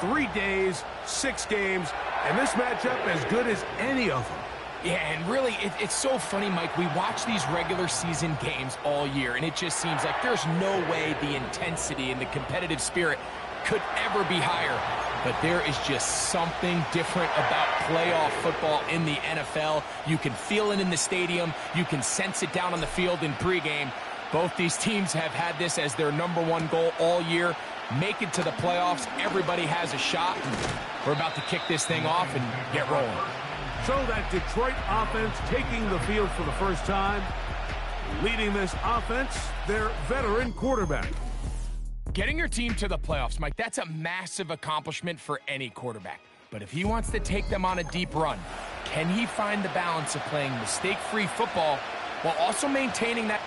3 days, 6 games, and this matchup as good as any of them. Yeah, and really, it's so funny, Mike. We watch these regular season games all year, and it just seems like there's no way the intensity and the competitive spirit could ever be higher. But there is just something different about playoff football in the NFL. You can feel it in the stadium. You can sense it down on the field in pregame. Both these teams have had this as their #1 goal all year. Make it to the playoffs. Everybody has a shot. We're about to kick this thing off and get rolling. So that Detroit offense taking the field for the first time. Leading this offense, their veteran quarterback. Getting your team to the playoffs, Mike, that's a massive accomplishment for any quarterback. But if he wants to take them on a deep run, can he find the balance of playing mistake-free football while also maintaining that?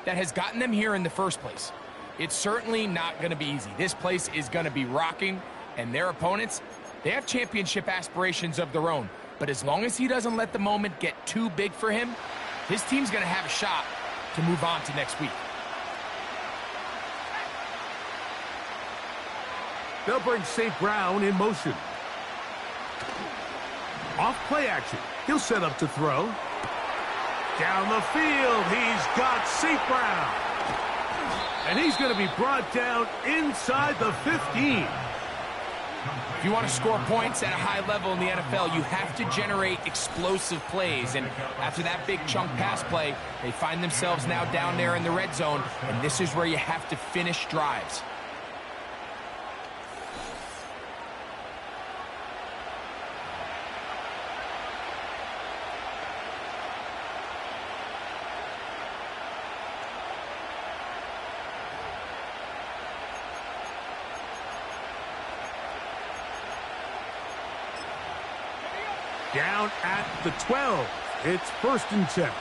That has gotten them here in the first place. It's certainly not going to be easy. This place is going to be rocking, and their opponents, they have championship aspirations of their own. But as long as he doesn't let the moment get too big for him, his team's going to have a shot to move on to next week. They'll bring St. Brown in motion. Off play action. He'll set up to throw. Down the field, he's got St. Brown. And he's going to be brought down inside the 15. If you want to score points at a high level in the NFL, you have to generate explosive plays. And after that big chunk pass play, they find themselves now down there in the red zone. And this is where you have to finish drives. Down at the 12. It's 1st and 10.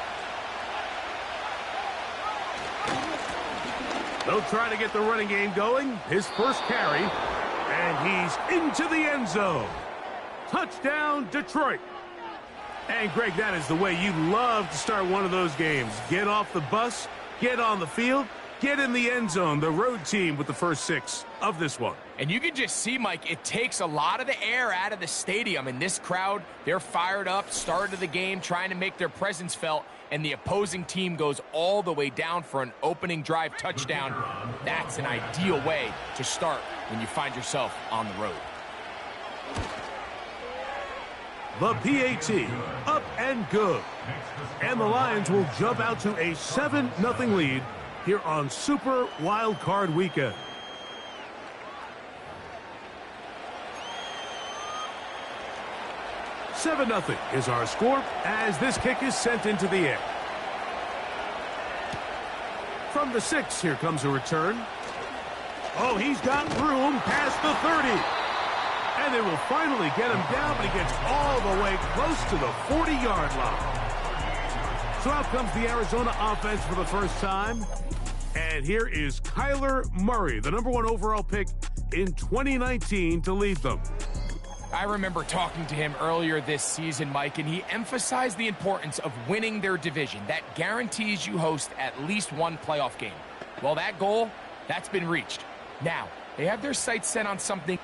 They'll try to get the running game going. His first carry. And he's into the end zone. Touchdown, Detroit. And, Greg, that is the way you love to start one of those games. Get off the bus, get on the field, get in the end zone. The road team with the first 6 of this one. And you can just see, Mike, it takes a lot of the air out of the stadium. And this crowd, they're fired up, start of the game, trying to make their presence felt. And the opposing team goes all the way down for an opening drive touchdown. That's an ideal way to start when you find yourself on the road. The PAT, up and good. And the Lions will jump out to a 7-0 lead here on Super Wild Card Weekend. "7-0 is our score as this kick is sent into the air. From the 6, here comes a return. Oh, he's got room past the 30. And they will finally get him down, but he gets all the way close to the 40-yard line. So out comes the Arizona offense for the first time. And here is Kyler Murray, the #1 overall pick in 2019, to lead them. I remember talking to him earlier this season, Mike, and he emphasized the importance of winning their division. That guarantees you host at least one playoff game. Well, that goal, that's been reached. Now, they have their sights set on something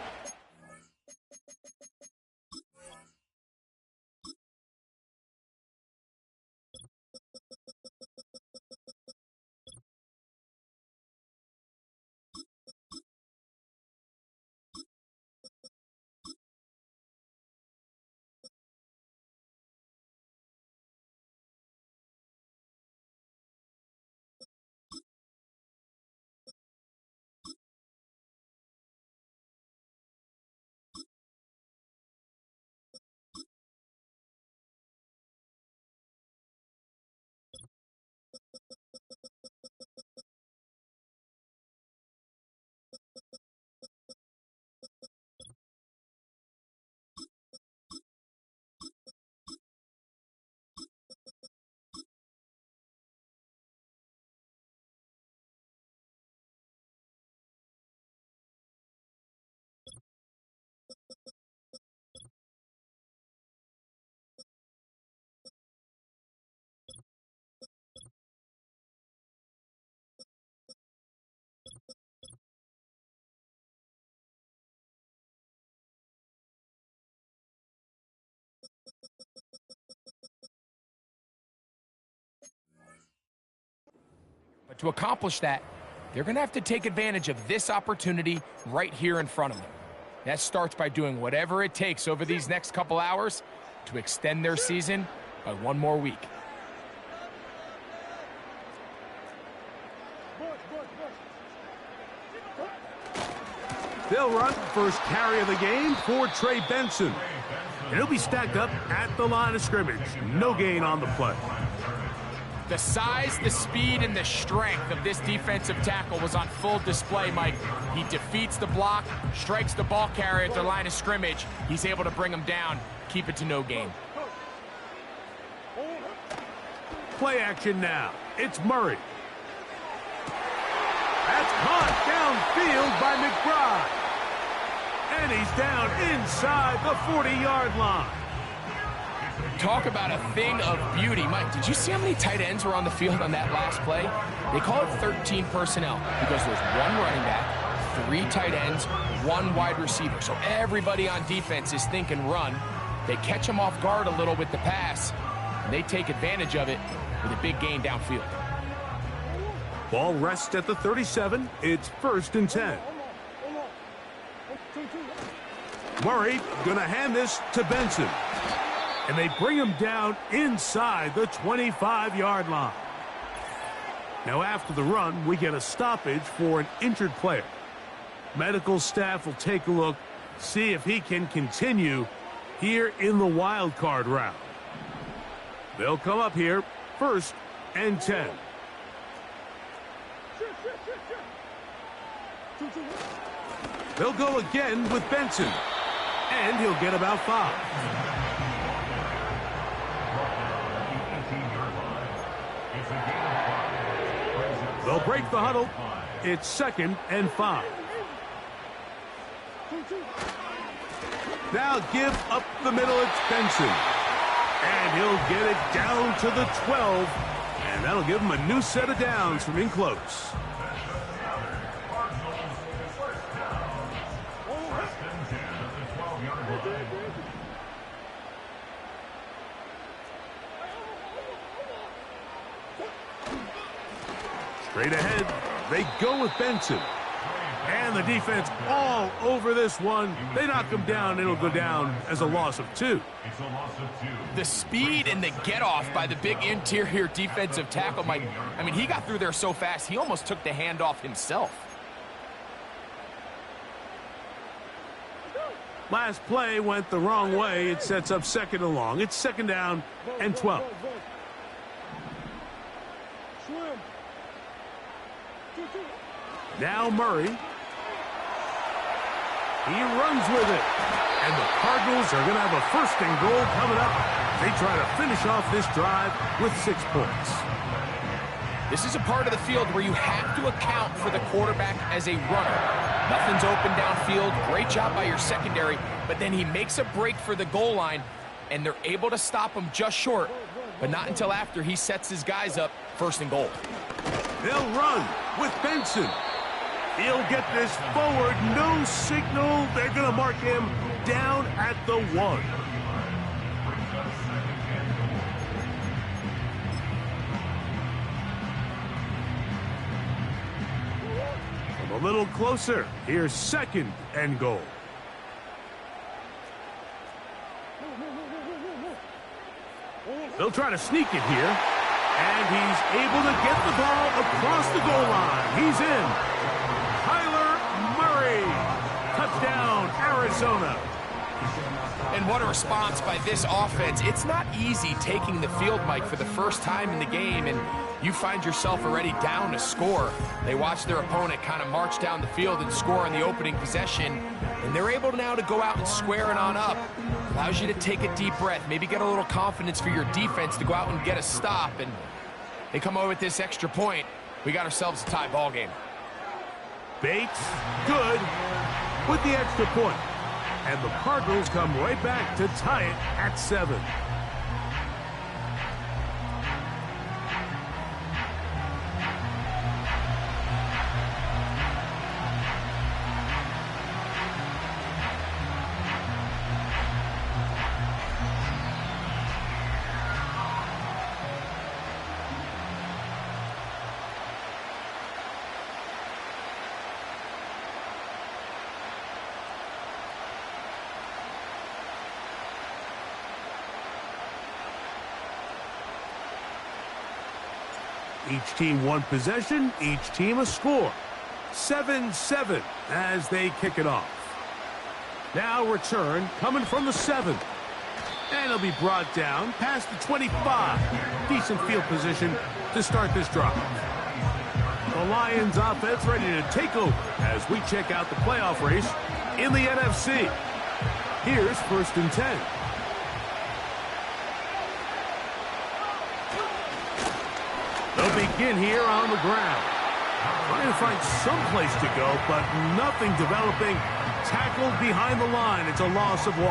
But to accomplish that, they're going to have to take advantage of this opportunity right here in front of them. That starts by doing whatever it takes over these next couple hours to extend their season by one more week. They'll run first carry of the game for Trey Benson. And he'll be stacked up at the line of scrimmage. No gain on the play. The size, the speed, and the strength of this defensive tackle was on full display, Mike. He defeats the block, strikes the ball carrier at the line of scrimmage. He's able to bring him down, keep it to no gain. Play action now. It's Murray. That's caught downfield by McBride. And he's down inside the 40-yard line. Talk about a thing of beauty. Mike, did you see how many tight ends were on the field on that last play? They call it 13 personnel because there's one running back, 3 tight ends, 1 wide receiver. So everybody on defense is thinking run. They catch them off guard a little with the pass, and they take advantage of it with a big gain downfield. Ball rests at the 37. It's 1st and 10. Murray going to hand this to Benson. And they bring him down inside the 25-yard line. Now after the run, we get a stoppage for an injured player. Medical staff will take a look, see if he can continue here in the wild card round. They'll come up here 1st and 10. They'll go again with Benson. And he'll get about 5. They'll break the huddle. It's 2nd and 5. Now give up the middle. It's Benson. And he'll get it down to the 12. And that'll give him a new set of downs from in close. Straight ahead, they go with Benson. And the defense all over this one. They knock him down. It'll go down as a loss of 2. The speed and the get-off by the big interior defensive tackle, Mike. I mean, he got through there so fast, he almost took the handoff himself. Last play went the wrong way. It sets up 2nd and long. It's 2nd down and 12. Now Murray. He runs with it. And the Cardinals are going to have a 1st and goal coming up. They try to finish off this drive with 6 points. This is a part of the field where you have to account for the quarterback as a runner. Nothing's open downfield. Great job by your secondary. But then he makes a break for the goal line, and they're able to stop him just short. But not until after he sets his guys up 1st and goal. They'll run with Benson. He'll get this forward. No signal. They're going to mark him down at the 1. From a little closer. Here's 2nd and goal. They'll try to sneak it here. And he's able to get the ball across the goal line. He's in. Kyler Murray. Touchdown, Arizona. And what a response by this offense. It's not easy taking the field, Mike, for the first time in the game, and you find yourself already down a score. They watch their opponent kind of march down the field and score on the opening possession, and they're able now to go out and square it on up. Allows you to take a deep breath, maybe get a little confidence for your defense to go out and get a stop, and they come over with this extra point. We got ourselves a tie ball game. Bates, good, with the extra point. And the Cardinals come right back to tie it at 7. Each team one possession, each team a score. 7-7 as they kick it off. Now return coming from the 7. And it'll be brought down past the 25. Decent field position to start this drive. The Lions offense ready to take over as we check out the playoff race in the NFC. Here's 1st and 10. They'll begin here on the ground. Trying to find some place to go, but nothing developing. Tackled behind the line. It's a loss of 1.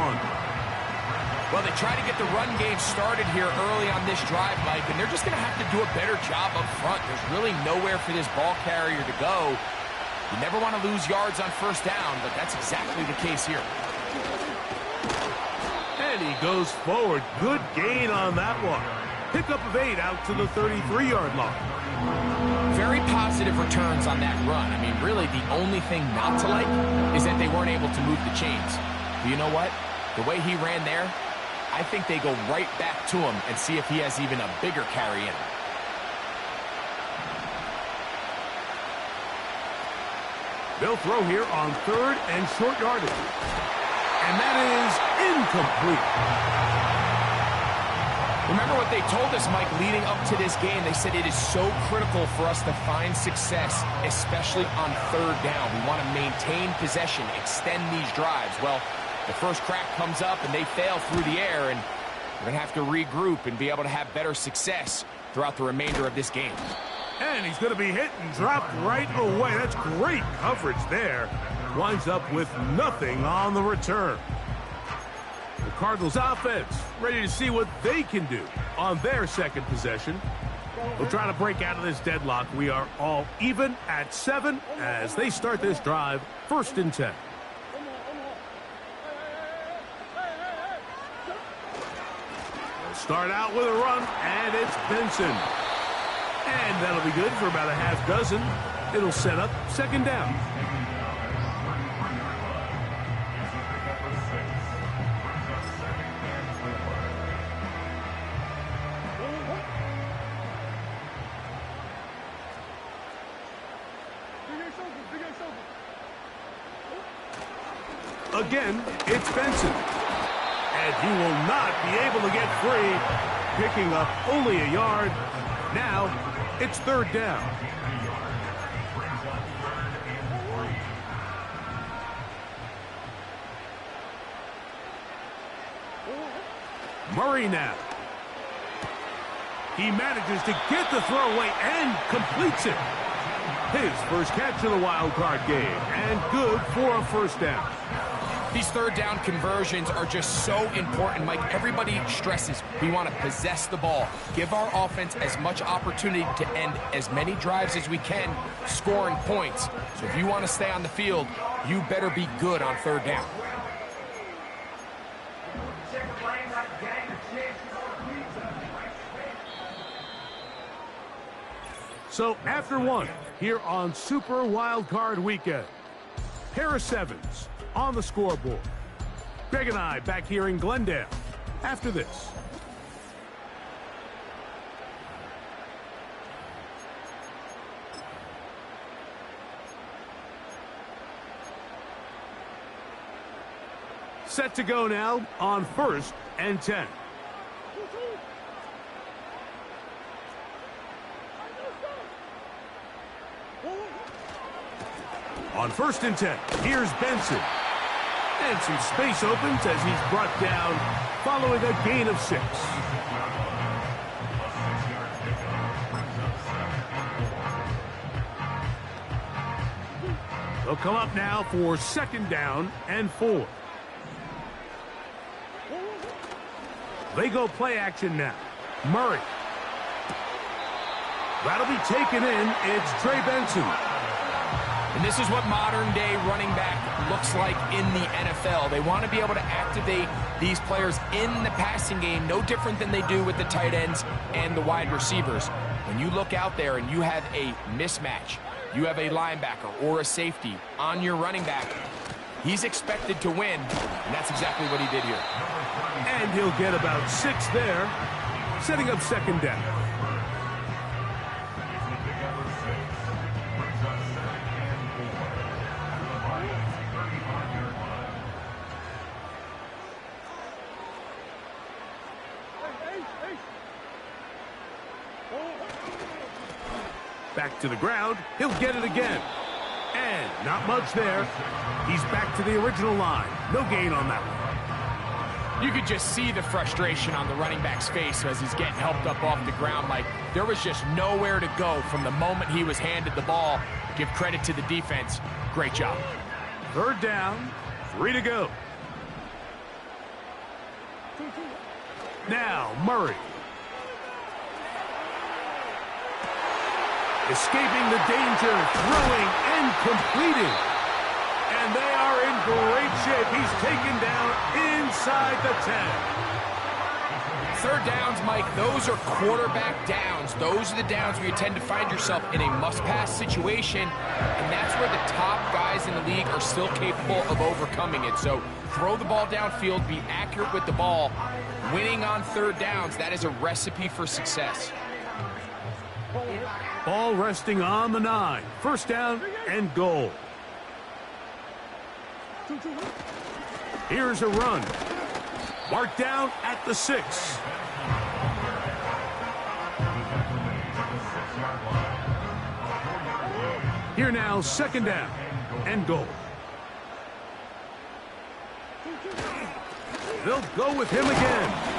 Well, they try to get the run game started here early on this drive, Mike, and they're just going to have to do a better job up front. There's really nowhere for this ball carrier to go. You never want to lose yards on 1st down, but that's exactly the case here. And he goes forward. Good gain on that one. Pickup of 8 out to the 33-yard line. Very positive returns on that run. I mean, really, the only thing not to like is that they weren't able to move the chains. But you know what? The way he ran there, I think they go right back to him and see if he has even a bigger carry in. They'll throw here on 3rd and short yardage. And that is incomplete. Remember what they told us, Mike, leading up to this game. They said it is so critical for us to find success, especially on 3rd down. We want to maintain possession, extend these drives. Well, the first crack comes up and they fail through the air, and we're going to have to regroup and be able to have better success throughout the remainder of this game. And he's going to be hit and dropped right away. That's great coverage there. Winds up with nothing on the return. The Cardinals offense ready to see what they can do on their 2nd possession. They'll try to break out of this deadlock. We are all even at 7 as they start this drive. 1st and 10. They'll start out with a run, and it's Benson. And that'll be good for about a half dozen. It'll set up 2nd down. Again, it's Benson. And he will not be able to get free. Picking up only a yard. Now, it's 3rd down. Murray now. He manages to get the throwaway and completes it. His first catch of the wild card game, and good for a 1st down. These 3rd down conversions are just so important, Mike. Everybody stresses we want to possess the ball, give our offense as much opportunity to end as many drives as we can, scoring points. So if you want to stay on the field, you better be good on 3rd down. So after 1, here on Super Wild Card Weekend, pair of 7s on the scoreboard. Greg and I back here in Glendale after this. Set to go now on 1st and 10. On 1st and 10, here's Benson. And some space opens as he's brought down following a gain of 6. They'll come up now for 2nd down and 4. They go play action now. Murray. That'll be taken in. It's Trey Benson. And this is what modern-day running back looks like in the NFL. They want to be able to activate these players in the passing game, no different than they do with the tight ends and the wide receivers. When you look out there and you have a mismatch, you have a linebacker or a safety on your running back, he's expected to win, and that's exactly what he did here. And he'll get about 6 there, setting up 2nd down. Back to the ground. He'll get it again. And not much there. He's back to the original line. No gain on that one. You could just see the frustration on the running back's face as he's getting helped up off the ground. Like, there was just nowhere to go from the moment he was handed the ball. Give credit to the defense. Great job. Third down, 3 to go. Now, Murray. Escaping the danger, throwing and completing. And they are in great shape. He's taken down inside the 10. Third downs, Mike, those are quarterback downs. Those are the downs where you tend to find yourself in a must-pass situation, and that's where the top guys in the league are still capable of overcoming it. So throw the ball downfield, be accurate with the ball. Winning on third downs, that is a recipe for success. Ball resting on the 9. First down and goal. Here's a run. Marked down at the 6. Here now, second down and goal. They'll go with him again.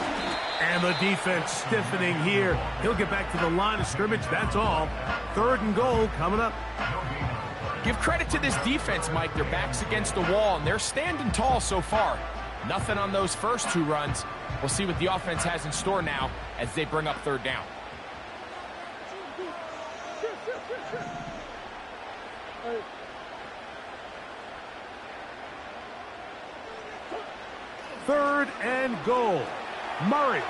And the defense stiffening here. He'll get back to the line of scrimmage, that's all. Third and goal coming up. Give credit to this defense, Mike. Their back's against the wall, and they're standing tall so far. Nothing on those first 2 runs. We'll see what the offense has in store now as they bring up third down. Third and goal. Murray.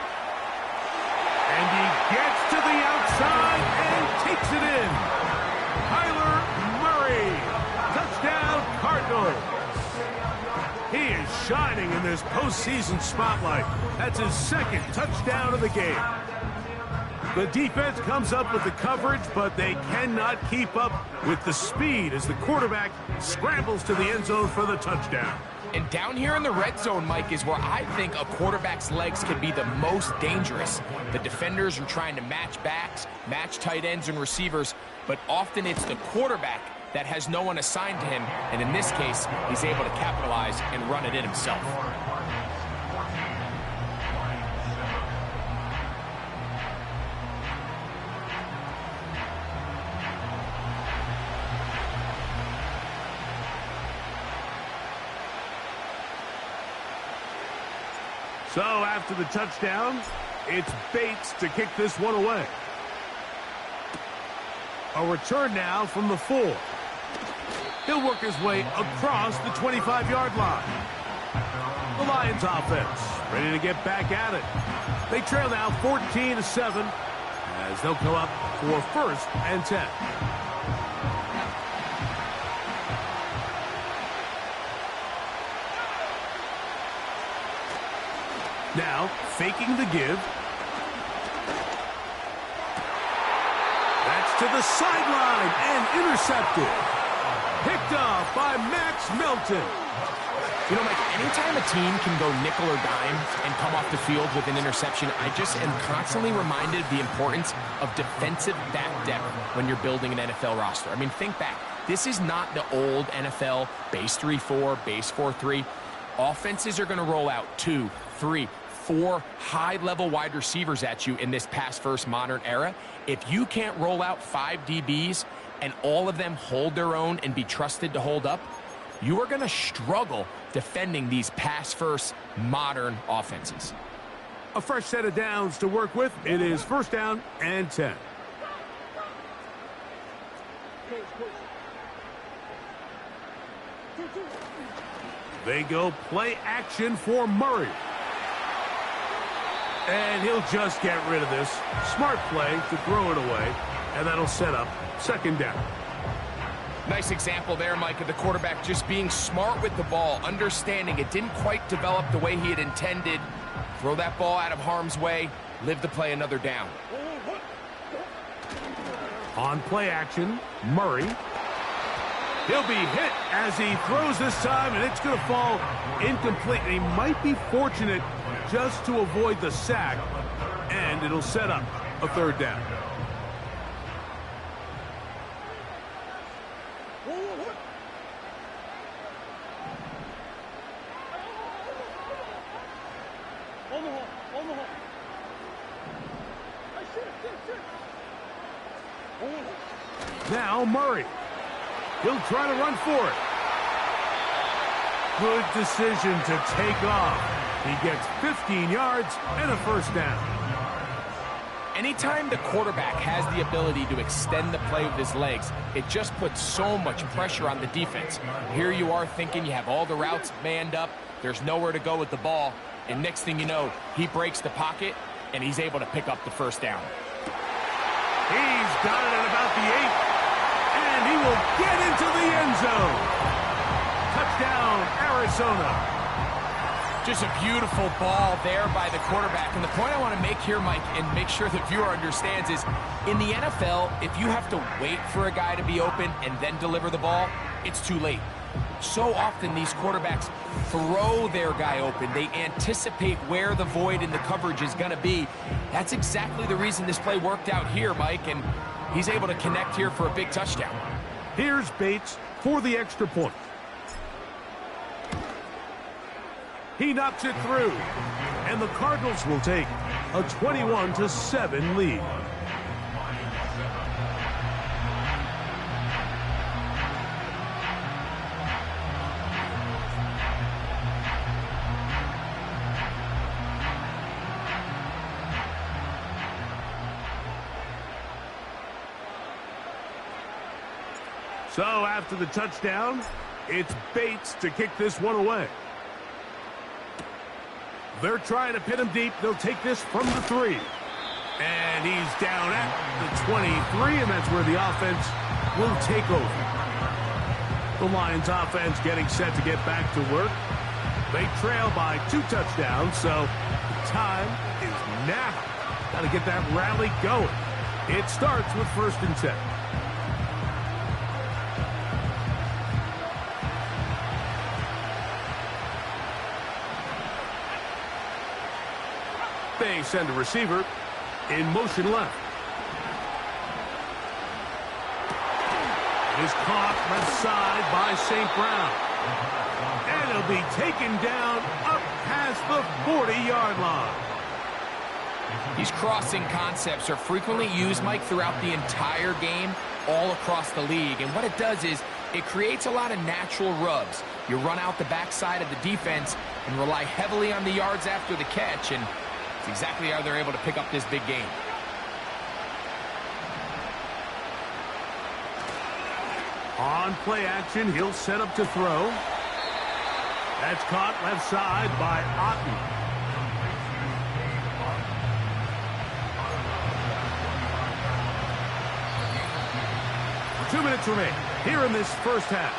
And he gets to the outside and takes it in. Kyler Murray. Touchdown, Cardinals. He is shining in this postseason spotlight. That's his second touchdown of the game. The defense comes up with the coverage, but they cannot keep up with the speed as the quarterback scrambles to the end zone for the touchdown. And down here in the red zone, Mike, is where I think a quarterback's legs can be the most dangerous. The defenders are trying to match backs, match tight ends and receivers, but often it's the quarterback that has no one assigned to him, and in this case, he's able to capitalize and run it in himself. So after the touchdown, it's Bates to kick this one away. A return now from the 4. He'll work his way across the 25-yard line. The Lions offense ready to get back at it. They trail now 14-7 as they'll go up for first and 10. Now, faking the give. That's to the sideline and intercepted. Picked off by Max Melton. You know, Mike, anytime a team can go nickel or dime and come off the field with an interception, I just am constantly reminded of the importance of defensive back depth when you're building an NFL roster. I mean, think back. This is not the old NFL base 3-4, base 4-3. Offenses are going to roll out 2, 3, 4 high-level wide receivers at you in this pass-first modern era. If you can't roll out 5 DBs and all of them hold their own and be trusted to hold up, you are going to struggle defending these pass-first modern offenses. A fresh set of downs to work with. It is first down and 10. They go play action for Murray. And he'll just get rid of this. Smart play to throw it away, and that'll set up second down. Nice example there, Mike, of the quarterback just being smart with the ball, understanding it didn't quite develop the way he had intended. Throw that ball out of harm's way, live to play another down. On play action, Murray. He'll be hit as he throws this time, and it's going to fall incomplete. And he might be fortunate just to avoid the sack. And it'll set up a third down. Now Murray. He'll try to run for it. Good decision to take off. He gets 15 yards and a first down. Anytime the quarterback has the ability to extend the play with his legs, it just puts so much pressure on the defense. Here you are thinking you have all the routes manned up, there's nowhere to go with the ball, and next thing you know, he breaks the pocket, and he's able to pick up the first down. He's got it at about the 8, and he will get into the end zone. Touchdown, Arizona. Just a beautiful ball there by the quarterback. And the point I want to make here, Mike, and make sure the viewer understands is, in the NFL, if you have to wait for a guy to be open and then deliver the ball, it's too late. So often these quarterbacks throw their guy open. They anticipate where the void in the coverage is going to be. That's exactly the reason this play worked out here, Mike, and he's able to connect here for a big touchdown. Here's Bates for the extra point. He knocks it through, and the Cardinals will take a 21-7 lead. So after the touchdown, it's Bates to kick this one away. They're trying to pin him deep. They'll take this from the 3. And he's down at the 23, and that's where the offense will take over. The Lions offense getting set to get back to work. They trail by 2 touchdowns, so time is now. Got to get that rally going. It starts with 1st and 10. They send a receiver in motion left. It is caught left side by St. Brown. And it'll be taken down up past the 40-yard line. These crossing concepts are frequently used, Mike, throughout the entire game, all across the league. And what it does is it creates a lot of natural rubs. You run out the backside of the defense and rely heavily on the yards after the catch, and it's exactly how they're able to pick up this big game. On play action, he'll set up to throw. That's caught left side by Otten. Two minutes remain here in this first half.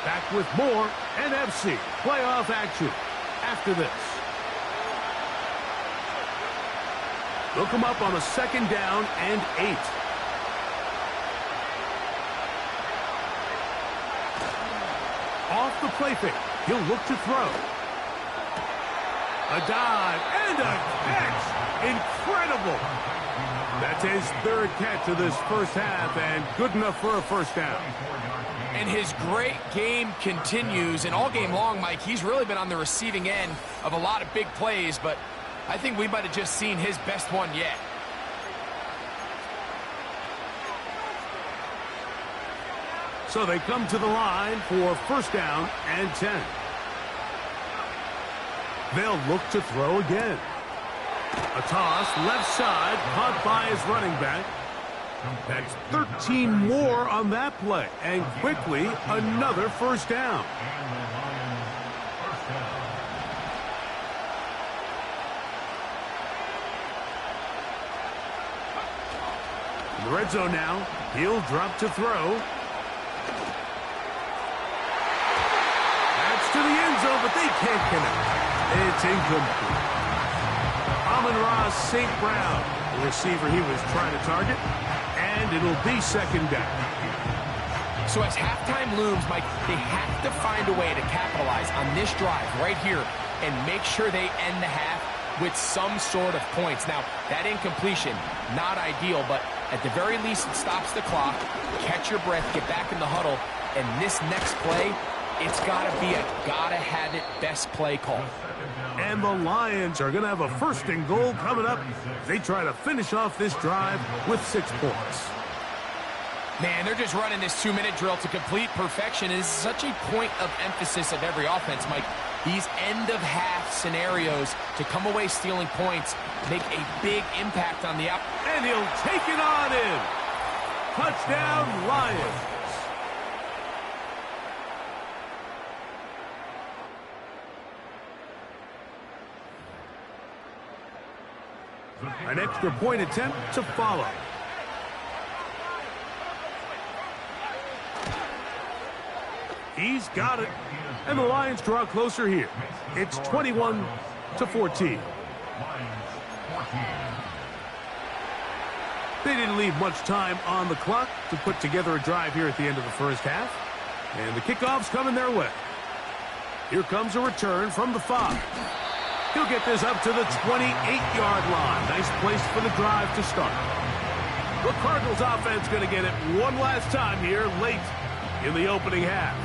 Back with more NFC playoff action after this. They'll come up on a 2nd down and 8. Off the play fake, he'll look to throw. A dive and a catch. Incredible. That's his 3rd catch of this first half, and good enough for a first down. And his great game continues, and all game long, Mike, he's really been on the receiving end of a lot of big plays, but I think we might have just seen his best one yet. So they come to the line for 1st down and 10. They'll look to throw again. A toss left side, caught by his running back. That's 13 more on that play, and quickly another first down. In the red zone now, he'll drop to throw. That's to the end zone, but they can't connect. It's incomplete. Amon-Ra St. Brown, the receiver he was trying to target, and it'll be 2nd down. So as halftime looms, Mike, they have to find a way to capitalize on this drive right here and make sure they end the half with some sort of points. Now, that incompletion, not ideal, but at the very least, it stops the clock. Catch your breath, get back in the huddle, and this next play, it's got to be a gotta-have-it best play call. And the Lions are going to have a first and goal coming up. They try to finish off this drive with 6 points. Man, they're just running this 2-minute drill to complete perfection. It is such a point of emphasis of every offense, Mike. These end-of-half scenarios to come away stealing points make a big impact on the out. And he'll take it on in. Touchdown, Lions. An extra point attempt to follow. He's got it. And the Lions draw closer here. It's 21-14. They didn't leave much time on the clock to put together a drive here at the end of the first half. And the kickoff's coming their way. Here comes a return from the 5. He'll get this up to the 28-yard line. Nice place for the drive to start. The Cardinals offense going to get it one last time here late in the opening half.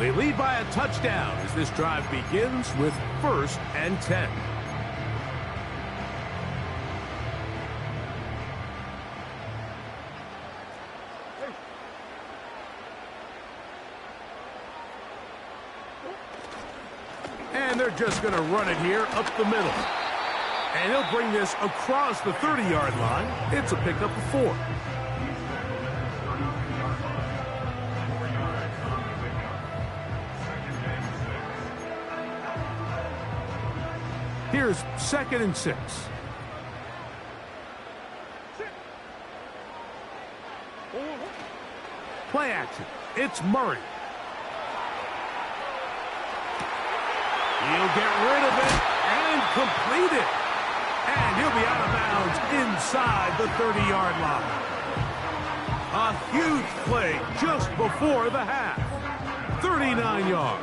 They lead by a touchdown as this drive begins with 1st and 10. And they're just going to run it here up the middle. And he'll bring this across the 30-yard line. It's a pickup of 4. Here's 2nd and 6. Play action. It's Murray. He'll get rid of it and complete it. And he'll be out of bounds inside the 30-yard line. A huge play just before the half. 39 yards.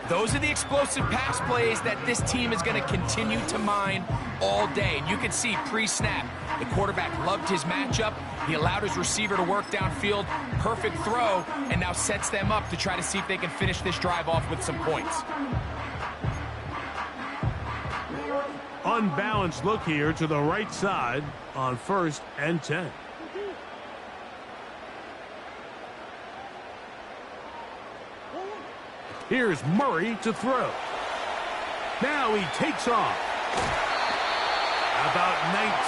Those are the explosive pass plays that this team is going to continue to mine all day. And you can see pre-snap, the quarterback loved his matchup. He allowed his receiver to work downfield. Perfect throw, and now sets them up to try to see if they can finish this drive off with some points. Unbalanced look here to the right side on 1st and 10. Here's Murray to throw. Now he takes off. About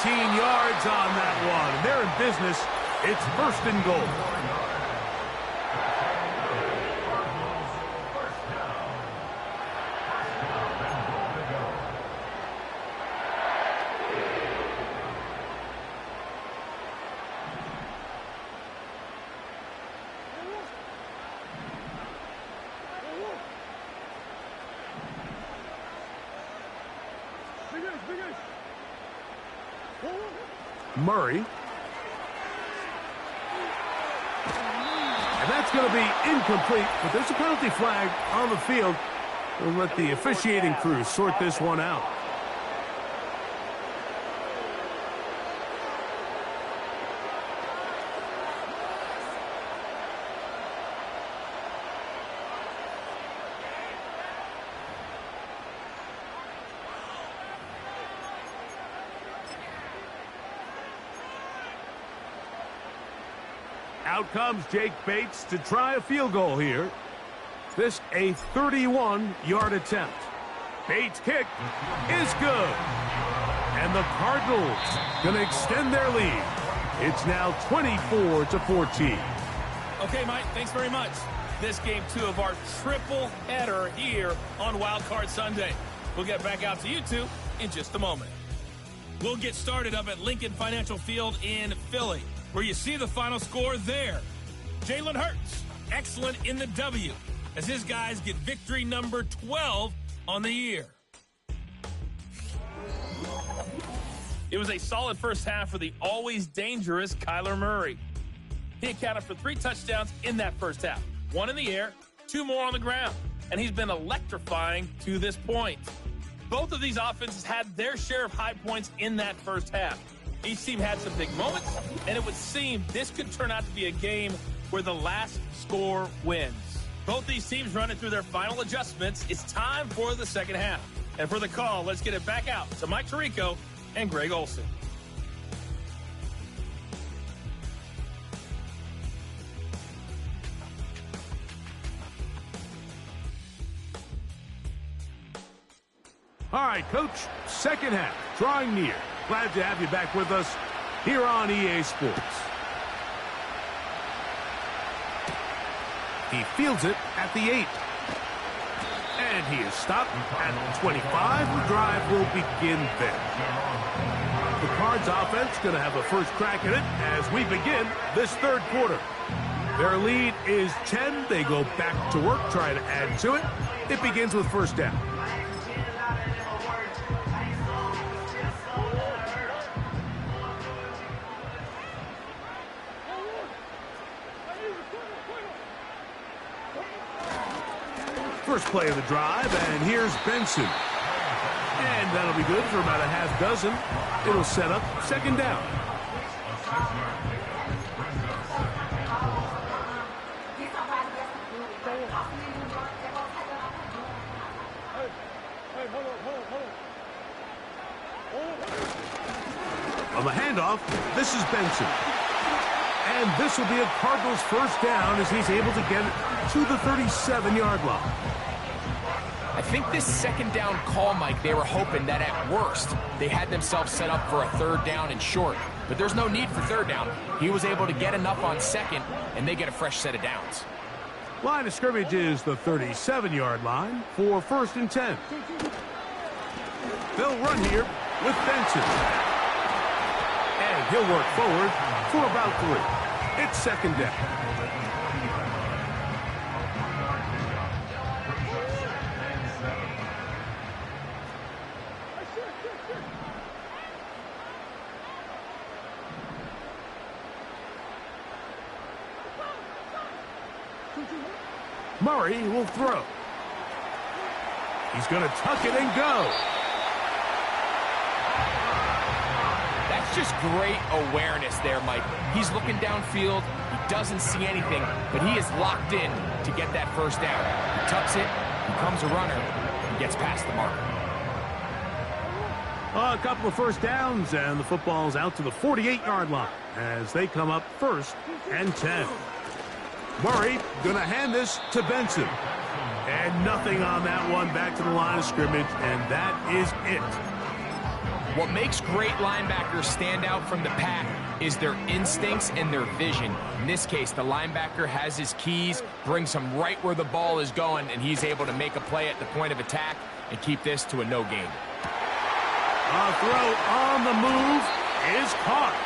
19 yards on that one. They're in business. It's 1st and goal. Murray. And that's going to be incomplete, but there's a penalty flag on the field. We'll let the officiating crew sort this one out. Out comes Jake Bates to try a field goal here. This a 31-yard attempt. Bates' kick is good. And the Cardinals going to extend their lead. It's now 24-14. Okay, Mike, thanks very much. This game 2 of our triple header here on Wild Card Sunday. We'll get back out to you two in just a moment. We'll get started up at Lincoln Financial Field in Philly, where you see the final score there. Jalen Hurts, excellent in the W, as his guys get victory number 12 on the year. It was a solid first half for the always dangerous Kyler Murray. He accounted for 3 touchdowns in that first half. 1 in the air, 2 more on the ground, and he's been electrifying to this point. Both of these offenses had their share of high points in that first half. Each team had some big moments, and it would seem this could turn out to be a game where the last score wins. Both these teams running through their final adjustments. It's time for the second half. And for the call, let's get it back out to Mike Tirico and Greg Olsen. All right, Coach, second half, drawing near. Glad to have you back with us here on EA Sports. He fields it at the 8. And he is stopped at the 25. The drive will begin there. The Cards offense going to have a first crack at it as we begin this third quarter. Their lead is 10. They go back to work, try to add to it. It begins with first down. First play of the drive, and here's Benson. And that'll be good for about a half dozen. It'll set up second down. On the handoff, this is Benson. And this will be a Cardinals first down as he's able to get it to the 37-yard line. I think this second down call, Mike, they were hoping that at worst they had themselves set up for a third down and short. But there's no need for third down. He was able to get enough on second, and they get a fresh set of downs. Line of scrimmage is the 37-yard line for first and 10. They'll run here with Benson. And he'll work forward for about 3. It's second down. Murray will throw. He's going to tuck it and go. That's just great awareness there, Mike. He's looking downfield. He doesn't see anything, but he is locked in to get that first down. He tucks it, becomes a runner, and gets past the marker. A couple of first downs, and the football's out to the 48-yard line as they come up first and 10. Murray going to hand this to Benson. And nothing on that one, back to the line of scrimmage, and that is it. What makes great linebackers stand out from the pack is their instincts and their vision. In this case, the linebacker has his keys, brings him right where the ball is going, and he's able to make a play at the point of attack and keep this to a no gain. A throw on the move is caught.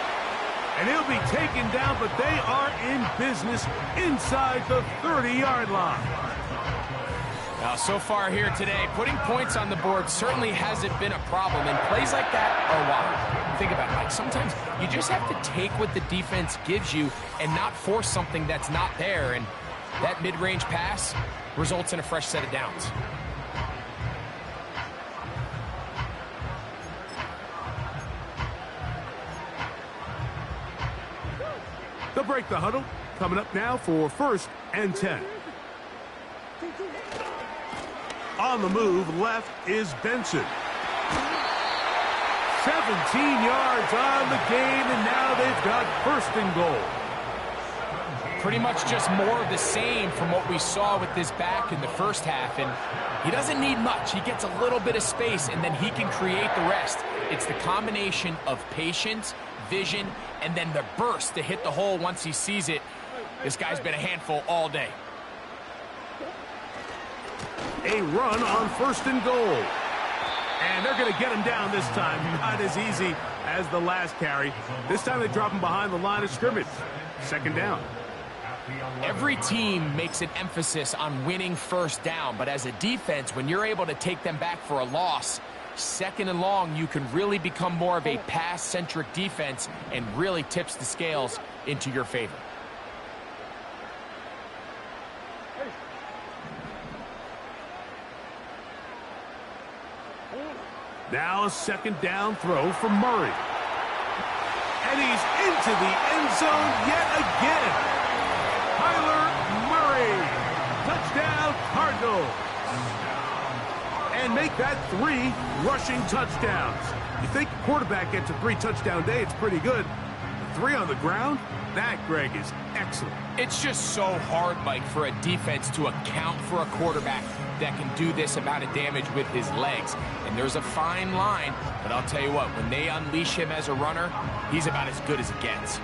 And he'll be taken down, but they are in business inside the 30-yard line. Now, so far here today, putting points on the board certainly hasn't been a problem, and plays like that are wild. Think about it, Mike. Sometimes you just have to take what the defense gives you and not force something that's not there, and that mid-range pass results in a fresh set of downs. They'll break the huddle. Coming up now for first and 10. On the move, left is Benson. 17 yards on the game, and now they've got first and goal. Pretty much just more of the same from what we saw with this back in the first half, and he doesn't need much. He gets a little bit of space, and then he can create the rest. It's the combination of patience, vision, and then the burst to hit the hole once he sees it. This guy's been a handful all day. A run on first and goal. And they're going to get him down this time. Not as easy as the last carry. This time they drop him behind the line of scrimmage. Second down. Every team makes an emphasis on winning first down, but as a defense, when you're able to take them back for a loss, second and long, you can really become more of a pass-centric defense and really tips the scales into your favor. Now a second down throw from Murray. And he's into the end zone yet again. Kyler Murray. Touchdown, Cardinals. And make that 3 rushing touchdowns. You think a quarterback gets a 3-touchdown day, it's pretty good. 3 on the ground? That, Greg, is excellent. It's just so hard, Mike, for a defense to account for a quarterback that can do this amount of damage with his legs. And there's a fine line, but I'll tell you what, when they unleash him as a runner, he's about as good as it gets.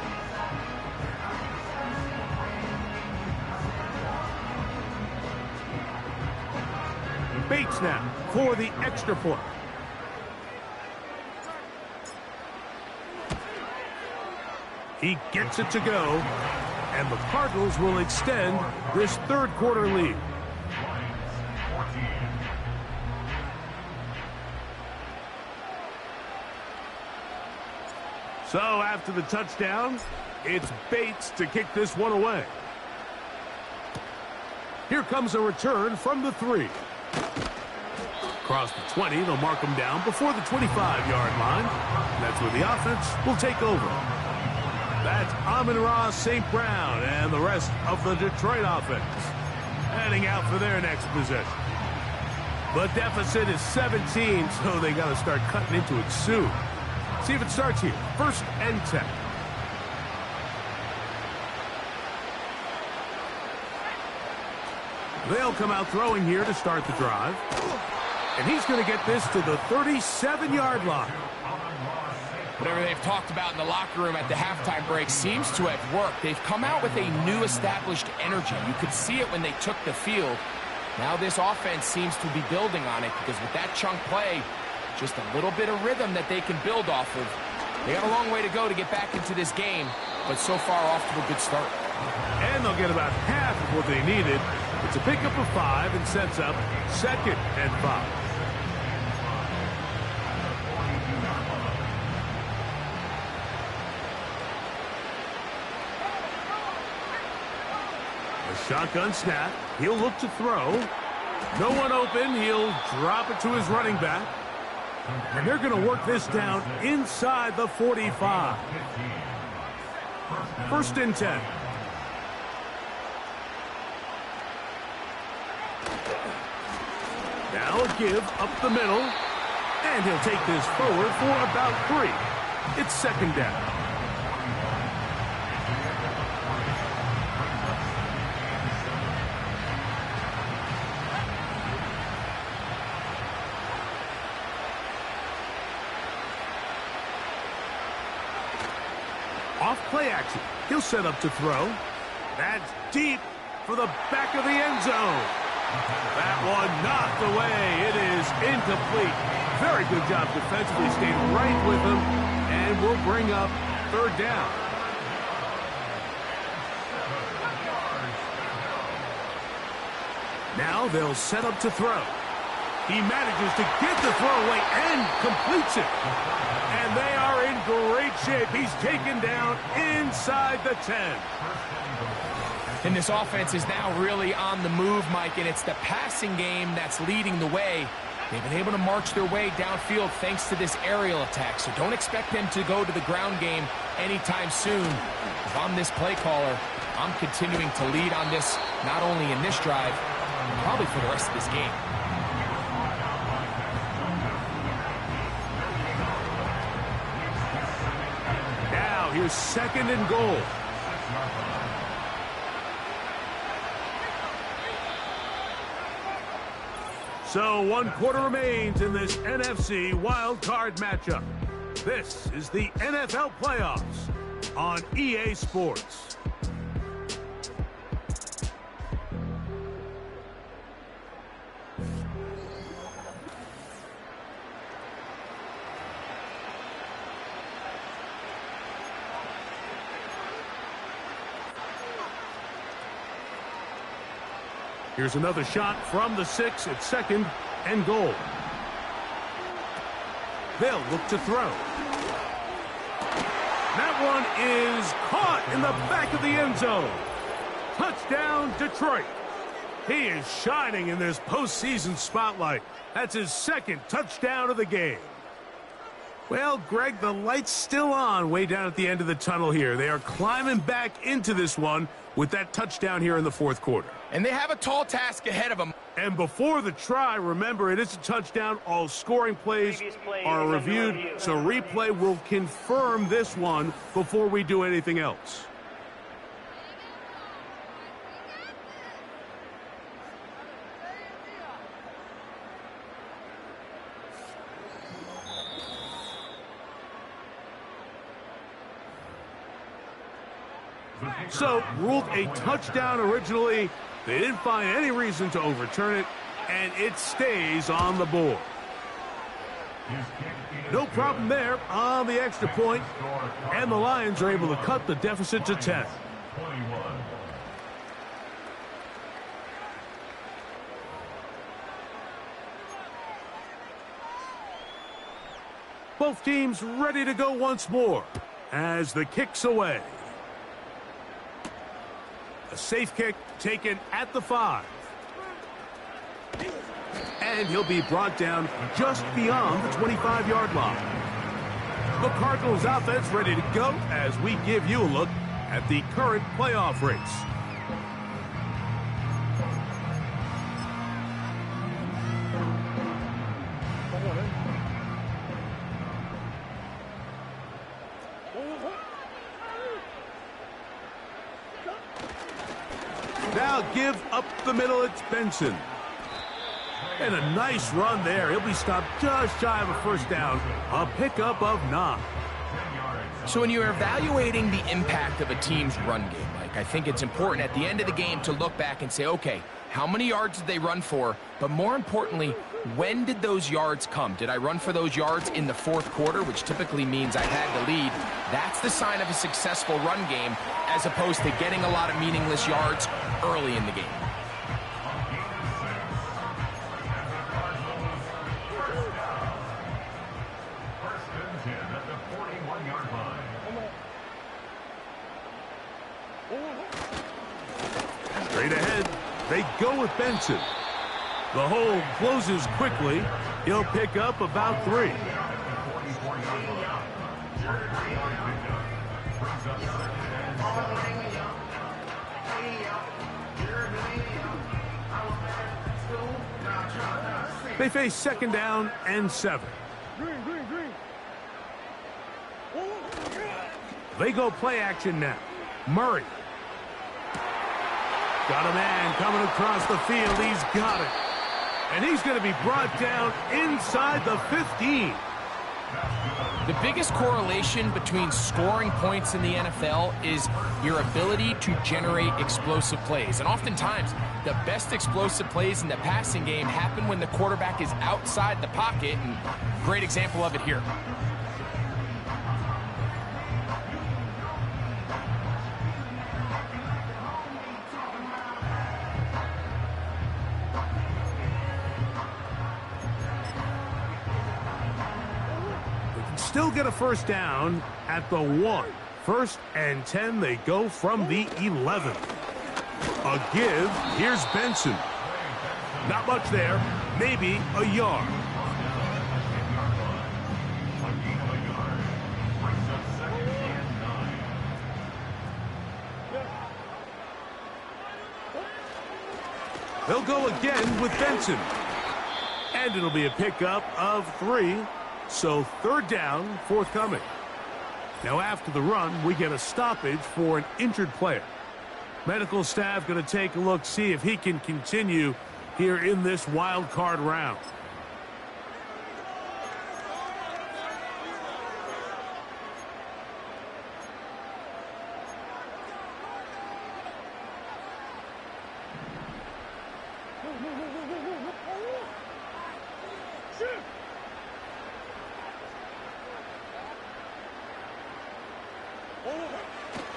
Bates now for the extra point. He gets it to go, and the Cardinals will extend this third quarter lead. So after the touchdown, it's Bates to kick this one away. Here comes a return from the 3. Across the 20, they'll mark him down before the 25-yard line. That's where the offense will take over. That's Amon-Ra St. Brown and the rest of the Detroit offense heading out for their next possession. The deficit is 17, so they got to start cutting into it soon. See if it starts here. 1st and 10. They'll come out throwing here to start the drive. And he's going to get this to the 37-yard line. Whatever they've talked about in the locker room at the halftime break seems to have worked. They've come out with a new established energy. You could see it when they took the field. Now this offense seems to be building on it because with that chunk play, just a little bit of rhythm that they can build off of. They got a long way to go to get back into this game, but so far off to a good start. And they'll get about half of what they needed. It's a pickup of 5 and sets up 2nd and 5. Shotgun snap. He'll look to throw. No one open. He'll drop it to his running back. And they're going to work this down inside the 45. 1st and 10. Now a give up the middle. And he'll take this forward for about 3. It's 2nd down. Off play action. He'll set up to throw. That's deep for the back of the end zone. That one knocked away. It is incomplete. Very good job defensively. Stayed right with him. And we'll bring up 3rd down. Now they'll set up to throw. He manages to get the throw away and completes it. And they are in great shape. He's taken down inside the 10. And this offense is now really on the move, Mike, and it's the passing game that's leading the way. They've been able to march their way downfield thanks to this aerial attack, so don't expect them to go to the ground game anytime soon. If I'm this play caller, I'm continuing to lead on this, not only in this drive, but probably for the rest of this game. Now here's 2nd and goal. So 1 quarter remains in this NFC wildcard matchup. This is the NFL playoffs on EA Sports. Here's another shot from the 6 at 2nd and goal. They'll look to throw. That one is caught in the back of the end zone. Touchdown, Detroit. He is shining in this postseason spotlight. That's his second touchdown of the game. Well, Greg, the light's still on way down at the end of the tunnel here. They are climbing back into this one with that touchdown here in the fourth quarter. And they have a tall task ahead of them. And before the try, remember, it is a touchdown. All scoring plays are reviewed, so replay will confirm this one before we do anything else. So, ruled a touchdown originally. They didn't find any reason to overturn it, and it stays on the board. No problem there on the extra point, and the Lions are able to cut the deficit to 10. Both teams ready to go once more as the kick's away. A safe kick taken at the 5. And he'll be brought down just beyond the 25-yard line. The Cardinals offense ready to go as we give you a look at the current playoff race. Now give up the middle, it's Benson. And a nice run there. He'll be stopped just shy of a first down. A pickup of 9. So when you're evaluating the impact of a team's run game, Mike, I think it's important at the end of the game to look back and say, okay, how many yards did they run for? But more importantly, when did those yards come? Did I run for those yards in the fourth quarter, which typically means I had the lead? That's the sign of a successful run game, as opposed to getting a lot of meaningless yards early in the game. Straight ahead, they go with Benson. The hole closes quickly. He'll pick up about 3. They face second down and 7. They go play action now. Murray. Got a man coming across the field. He's got it. And he's going to be brought down inside the 15. The biggest correlation between scoring points in the NFL is your ability to generate explosive plays. And oftentimes, the best explosive plays in the passing game happen when the quarterback is outside the pocket. And great example of it here. Still get a first down at the 1. First and 10, they go from the 11. A give, here's Benson. Not much there, maybe a yard. They'll go again with Benson. And it'll be a pickup of 3. So third down, forthcoming. Now after the run, we get a stoppage for an injured player. Medical staff going to take a look, see if he can continue here in this wild card round.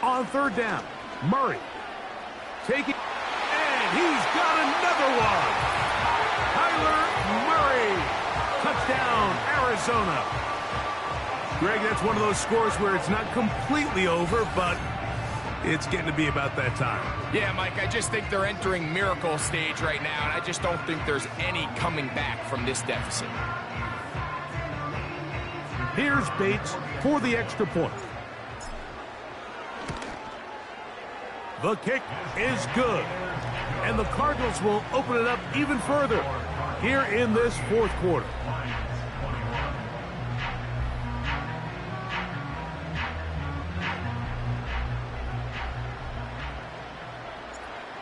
On third down, Murray taking, and he's got another one. Kyler Murray, touchdown, Arizona. Greg, that's one of those scores where it's not completely over, but It's getting to be about that time. Yeah, Mike, I just think they're entering miracle stage right now, and I just don't think there's any coming back from this deficit. Here's Bates for the extra point. The kick is good. And the Cardinals will open it up even further here in this fourth quarter.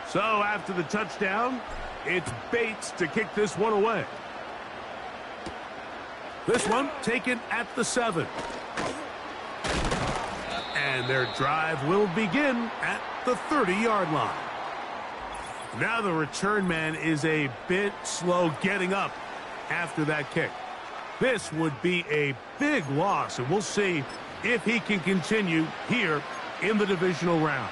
So after the touchdown, it's Bates to kick this one away. This one taken at the 7. And their drive will begin at the 30-yard line. Now the return man is a bit slow getting up after that kick. This would be a big loss, and we'll see if he can continue here in the divisional round.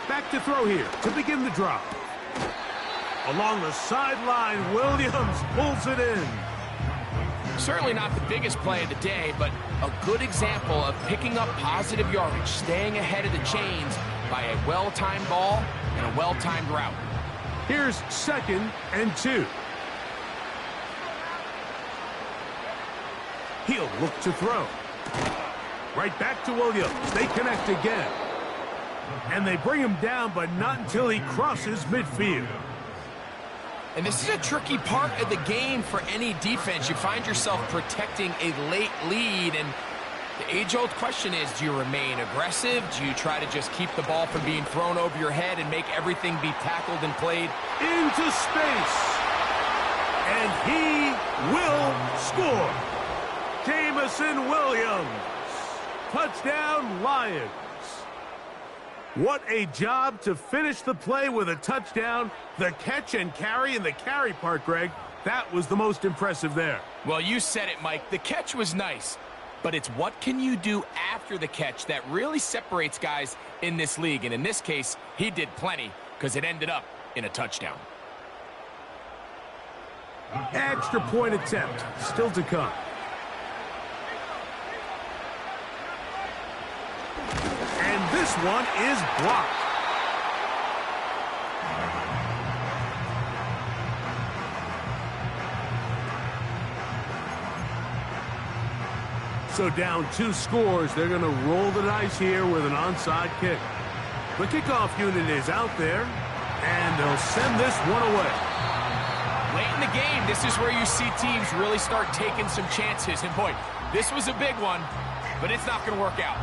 Back to throw here to begin the drive. Along the sideline, Williams pulls it in. Certainly not the biggest play of the day, but a good example of picking up positive yardage, staying ahead of the chains by a well-timed ball and a well-timed route. Here's 2nd and 2. He'll look to throw. Right back to Williams. They connect again. And they bring him down, but not until he crosses midfield. And this is a tricky part of the game for any defense. You find yourself protecting a late lead, and the age-old question is, do you remain aggressive? Do you try to just keep the ball from being thrown over your head and make everything be tackled and played? Into space. And he will score. Jameson Williams. Touchdown, Lions. What a job to finish the play with a touchdown. The catch and carry, and the carry part, Greg, that was the most impressive there. Well, you said it, Mike. The catch was nice, but it's what can you do after the catch that really separates guys in this league. And in this case, he did plenty because it ended up in a touchdown. Extra point attempt still to come. And this one is blocked. So down 2 scores, they're going to roll the dice here with an onside kick. The kickoff unit is out there, and they'll send this one away. Late in the game, this is where you see teams really start taking some chances. And boy, this was a big one, but it's not going to work out.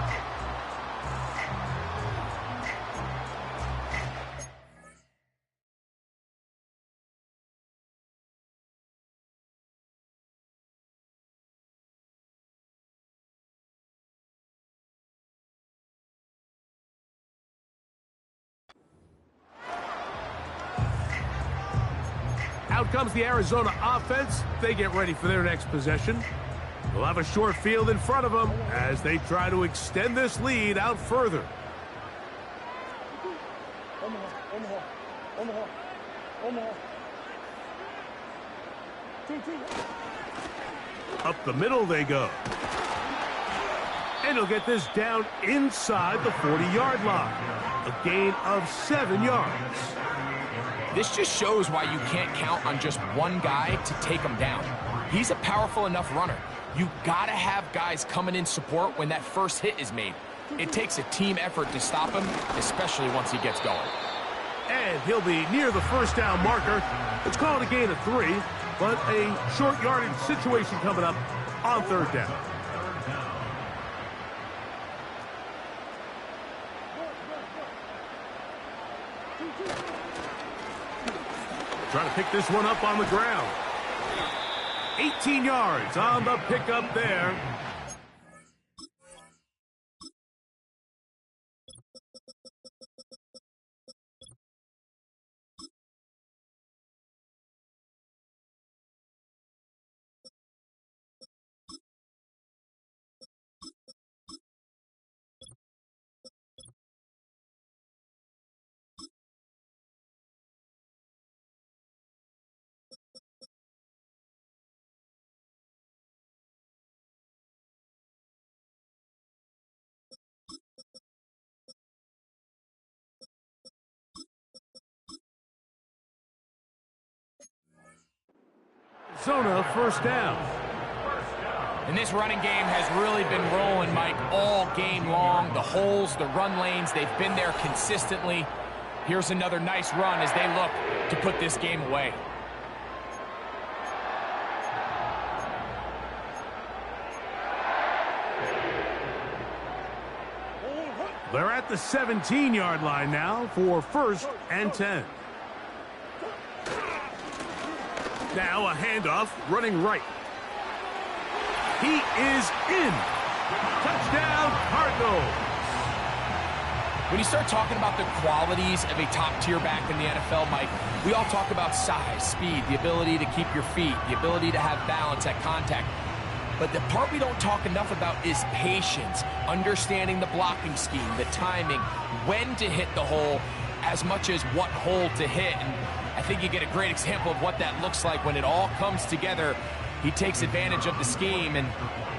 Out comes the Arizona offense. They get ready for their next possession. They'll have a short field in front of them as they try to extend this lead out further. Up the middle they go. And he'll get this down inside the 40-yard line. A gain of 7 yards. This just shows why you can't count on just one guy to take him down. He's a powerful enough runner. You gotta have guys coming in support when that first hit is made. It takes a team effort to stop him, especially once he gets going. And he'll be near the first down marker. It's called a gain of 3, but a short yardage situation coming up on 3rd down. Trying to pick this one up on the ground. 18 yards on the pickup there. Arizona first down. And this running game has really been rolling, Mike, all game long. The holes, the run lanes, they've been there consistently. Here's another nice run as they look to put this game away. They're at the 17-yard line now for 1st and 10. Now a handoff running right. He is in. Touchdown, Cardinals. When you start talking about the qualities of a top-tier back in the NFL, Mike, we all talk about size, speed, the ability to keep your feet, the ability to have balance at contact. But the part we don't talk enough about is patience, understanding the blocking scheme, the timing, when to hit the hole, as much as what hole to hit. And I think you get a great example of what that looks like when it all comes together. He takes advantage of the scheme, and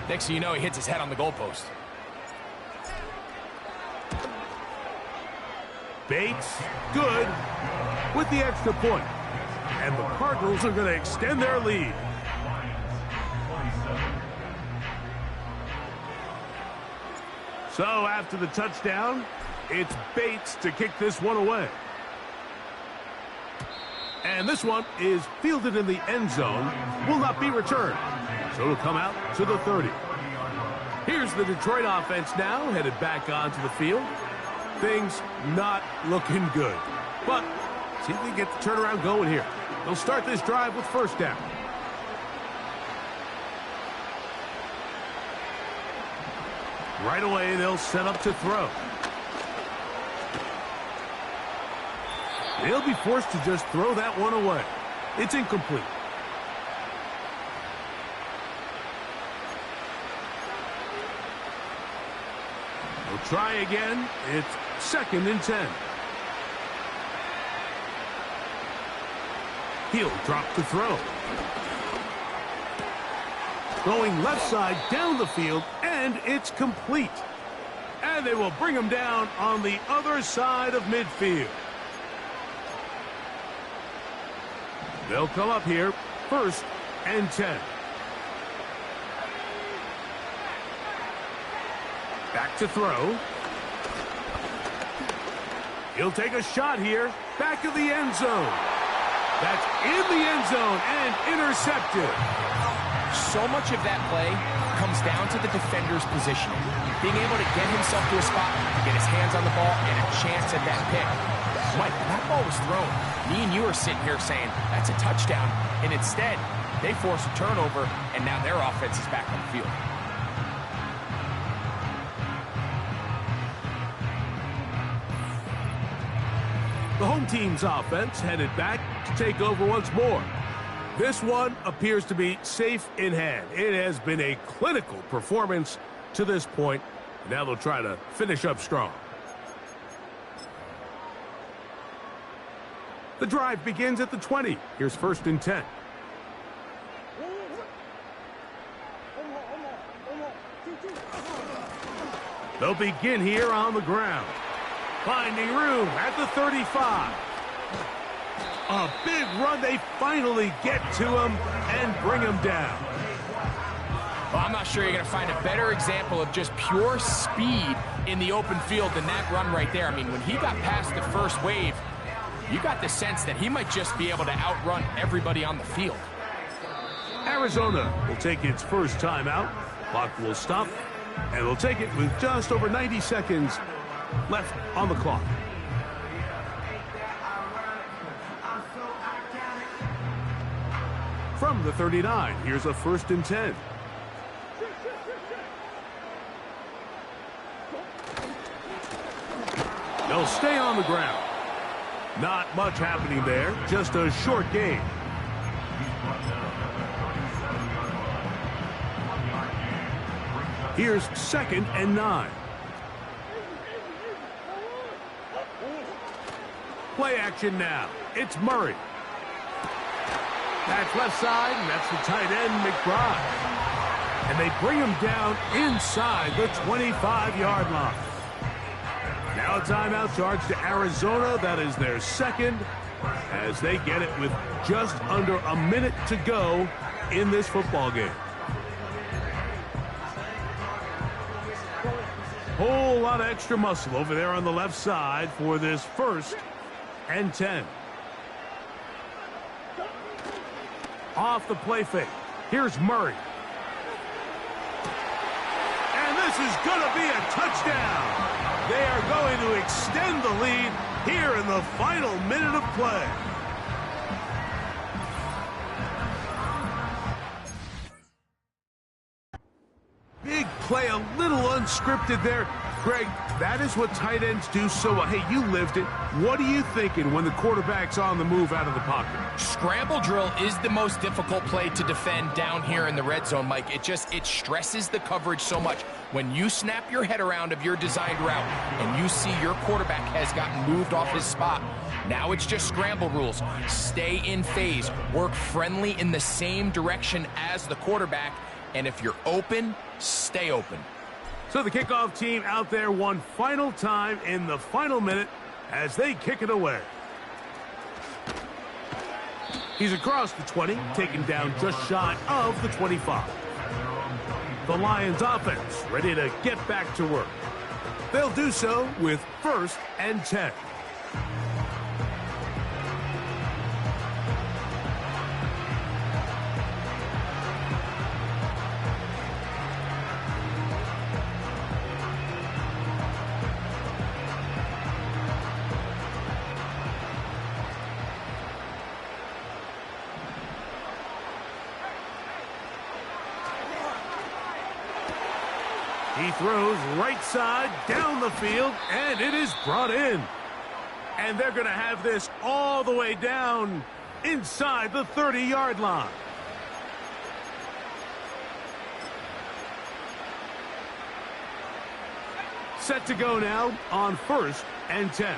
next thing you know, he hits his head on the goalpost. Bates, good, with the extra point. And the Cardinals are going to extend their lead. So after the touchdown, it's Bates to kick this one away. And this one is fielded in the end zone, will not be returned. So it'll come out to the 30. Here's the Detroit offense now, headed back onto the field. Things not looking good. But see if they get the turnaround going here. They'll start this drive with first down. Right away, they'll set up to throw. They'll be forced to just throw that one away. It's incomplete. They'll try again. It's 2nd and 10. He'll drop to throw. Going left side down the field, and it's complete. And they will bring him down on the other side of midfield. They'll come up here, 1st and 10. Back to throw. He'll take a shot here, back of the end zone. That's in the end zone and intercepted. So much of that play comes down to the defender's positioning. Being able to get himself to a spot, get his hands on the ball, and a chance at that pick. Mike, when that ball was thrown, me and you are sitting here saying, that's a touchdown. And instead, they force a turnover, and now their offense is back on the field. The home team's offense headed back to take over once more. This one appears to be safe in hand. It has been a clinical performance to this point. Now they'll try to finish up strong. The drive begins at the 20. Here's 1st and 10. They'll begin here on the ground. Finding room at the 35. A big run. They finally get to him and bring him down. Well, I'm not sure you're going to find a better example of just pure speed in the open field than that run right there. I mean, when he got past the first wave, you got the sense that he might just be able to outrun everybody on the field. Arizona will take its first timeout. Clock will stop, and we'll take it with just over 90 seconds left on the clock. From the 39, here's a 1st and 10. They'll stay on the ground. Not much happening there, just a short gain. Here's 2nd and 9. Play action now. It's Murray. That's left side, and that's the tight end, McBride. And they bring him down inside the 25-yard line. Now a timeout charge to Arizona. That is their 2nd, as they get it with just under a minute to go in this football game. Whole lot of extra muscle over there on the left side for this 1st and 10. Off the play fake. Here's Murray. And this is going to be a touchdown. They are going to extend the lead here in the final minute of play. Big play, a little unscripted there. Greg, that is what tight ends do so well. Hey, you lived it. What are you thinking when the quarterback's on the move out of the pocket? Scramble drill is the most difficult play to defend down here in the red zone, Mike. It stresses the coverage so much. When you snap your head around of your designed route and you see your quarterback has gotten moved off his spot, now it's just scramble rules. Stay in phase. Work friendly in the same direction as the quarterback. And if you're open, stay open. So the kickoff team out there one final time in the final minute as they kick it away. He's across the 20, taken down just shy of the 25. The Lions offense ready to get back to work. They'll do so with 1st and 10. He throws right side down the field, and it is brought in. And they're going to have this all the way down inside the 30-yard line. Set to go now on 1st and 10.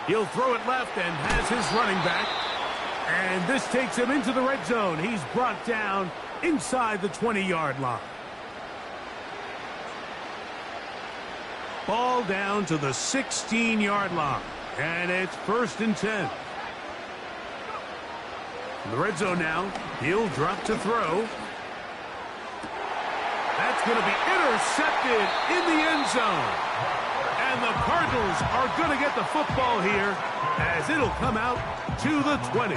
He'll throw it left and has his running back. And this takes him into the red zone. He's brought down inside the 20-yard line. Ball down to the 16-yard line. And it's 1st and 10. In the red zone now, he'll drop to throw. That's going to be intercepted in the end zone. And the Cardinals are going to get the football here as it'll come out to the 20.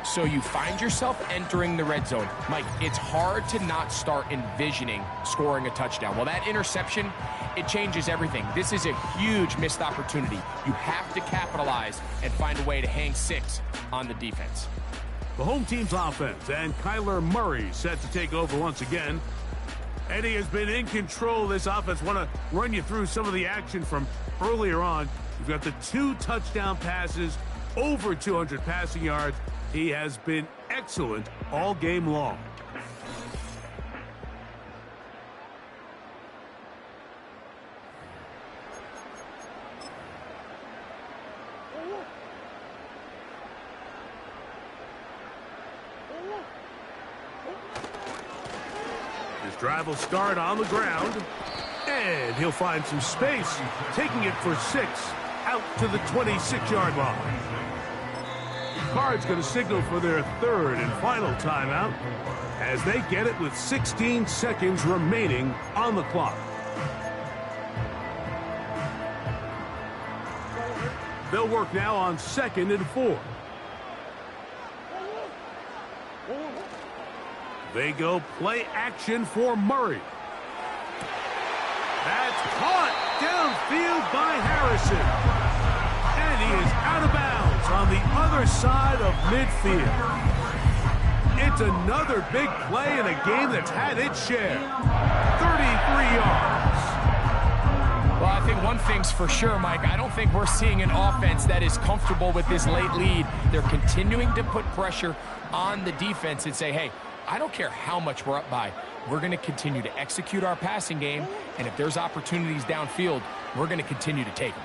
So you find yourself entering the red zone. Mike, it's hard to not start envisioning scoring a touchdown. Well, that interception, it changes everything. This is a huge missed opportunity. You have to capitalize and find a way to hang 6 on the defense. The home team's offense and Kyler Murray set to take over once again. And he has been in control of this offense. Want to run you through some of the action from earlier on. You've got the 2 touchdown passes, over 200 passing yards. He has been excellent all game long. His drive will start on the ground. And he'll find some space, taking it for 6 out to the 26-yard line. Cards going to signal for their 3rd and final timeout as they get it with 16 seconds remaining on the clock. They'll work now on 2nd and 4. They go play action for Murray. That's caught downfield by Harrison. And he is out of bounds on the other side of midfield. It's another big play in a game that's had its share. 33 yards. Well, I think one thing's for sure, Mike. I don't think we're seeing an offense that is comfortable with this late lead. They're continuing to put pressure on the defense and say, hey, I don't care how much we're up by. We're going to continue to execute our passing game, and if there's opportunities downfield, we're going to continue to take them.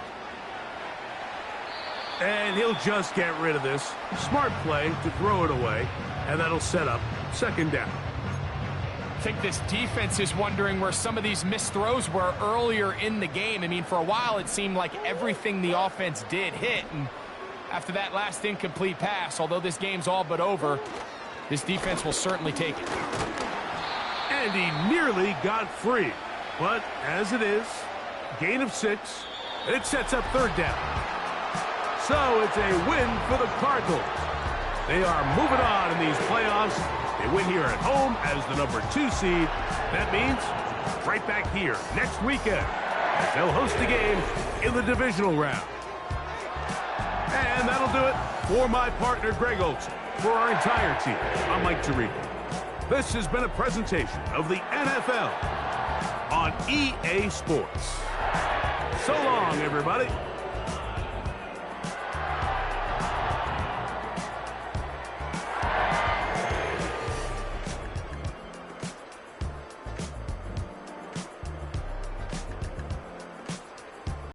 And he'll just get rid of this. Smart play to throw it away, and that'll set up 2nd down. think this defense is wondering where some of these missed throws were earlier in the game. I mean, for a while it seemed like everything the offense did hit, and after that last incomplete pass, although this game's all but over, this defense will certainly take it. And he nearly got free. But as it is, gain of 6, and it sets up third down. So it's a win for the Cardinals. They are moving on in these playoffs. They win here at home as the number 2 seed. That means right back here next weekend as they'll host a game in the divisional round. And that'll do it for my partner, Greg Olson. For our entire team, I'm Mike Tirico. This has been a presentation of the NFL on EA Sports. So long, everybody.